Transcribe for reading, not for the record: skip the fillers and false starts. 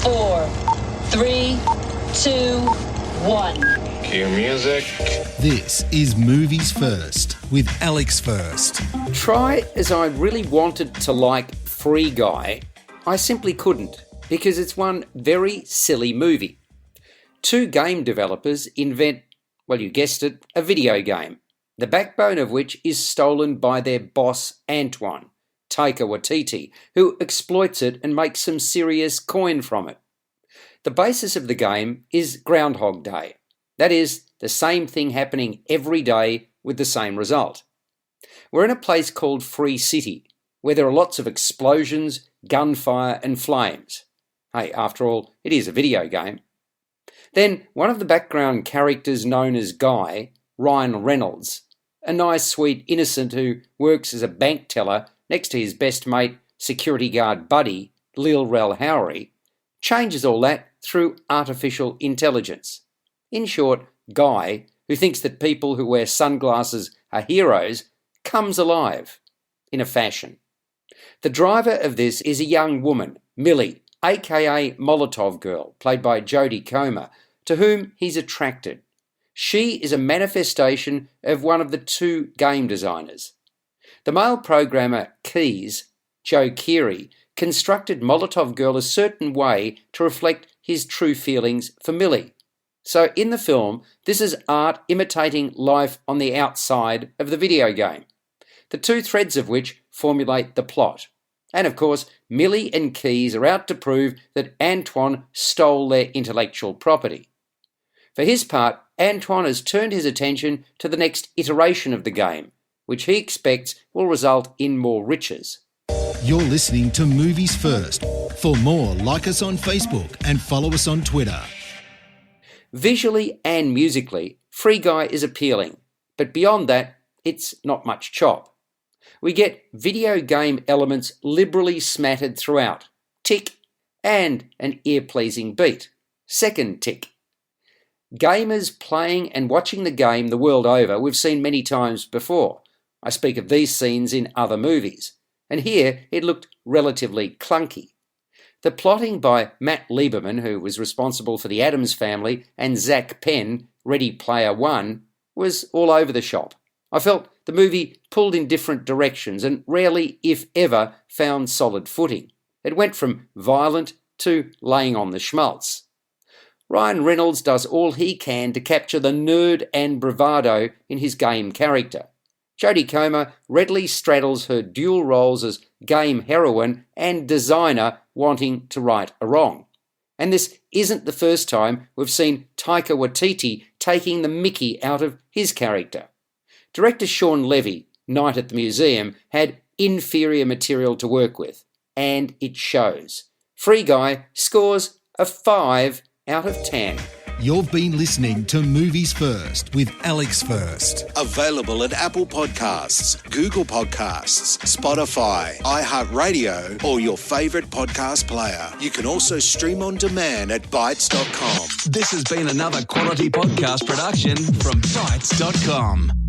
4, 3, 2, 1. Cue music. This is Movies First with Alex First. Try as I really wanted to like Free Guy, I simply couldn't, because it's one very silly movie. Two game developers invent, well, you guessed it, a video game, the backbone of which is stolen by their boss Antoine, Taika Waititi, who exploits it and makes some serious coin from it. The basis of the game is Groundhog Day. That is, the same thing happening every day with the same result. We're in a place called Free City, where there are lots of explosions, gunfire and flames. Hey, after all, it is a video game. Then one of the background characters known as Guy, Ryan Reynolds, a nice, sweet innocent who works as a bank teller next to his best mate, security guard buddy, Lil Rel Howery, changes all that through artificial intelligence. In short, Guy, who thinks that people who wear sunglasses are heroes, comes alive, in a fashion. The driver of this is a young woman, Millie, aka Molotov Girl, played by Jodie to whom he's attracted. She is a manifestation of one of the two game designers. The male programmer Keys, Joe Keery, constructed Molotov Girl a certain way to reflect his true feelings for Millie. So in the film, this is art imitating life on the outside of the video game, the two threads of which formulate the plot. And of course, Millie and Keys are out to prove that Antoine stole their intellectual property. For his part, Antoine has turned his attention to the next iteration of the game, which he expects will result in more riches. You're listening to Movies First. For more, like us on Facebook and follow us on Twitter. Visually and musically, Free Guy is appealing, but beyond that, it's not much chop. We get video game elements liberally smattered throughout, tick, and an ear-pleasing beat, second tick. Gamers playing and watching the game the world over we've seen many times before. I speak of these scenes in other movies, and here it looked relatively clunky. The plotting by Matt Lieberman, who was responsible for The Addams Family, and Zak Penn, Ready Player One, was all over the shop. I felt the movie pulled in different directions and rarely, if ever, found solid footing. It went from violent to laying on the schmaltz. Ryan Reynolds does all he can to capture the nerd and bravado in his game character. Jodie readily straddles her dual roles as game heroine and designer wanting to right a wrong. And this isn't the first time we've seen Taika Waititi taking the mickey out of his character. Director Shawn Levy, Night at the Museum, had inferior material to work with, and it shows. Free Guy scores a 5 out of 10. You've been listening to Movies First with Alex First. Available at Apple Podcasts, Google Podcasts, Spotify, iHeartRadio, or your favourite podcast player. You can also stream on demand at Bytes.com. This has been another quality podcast production from Bytes.com.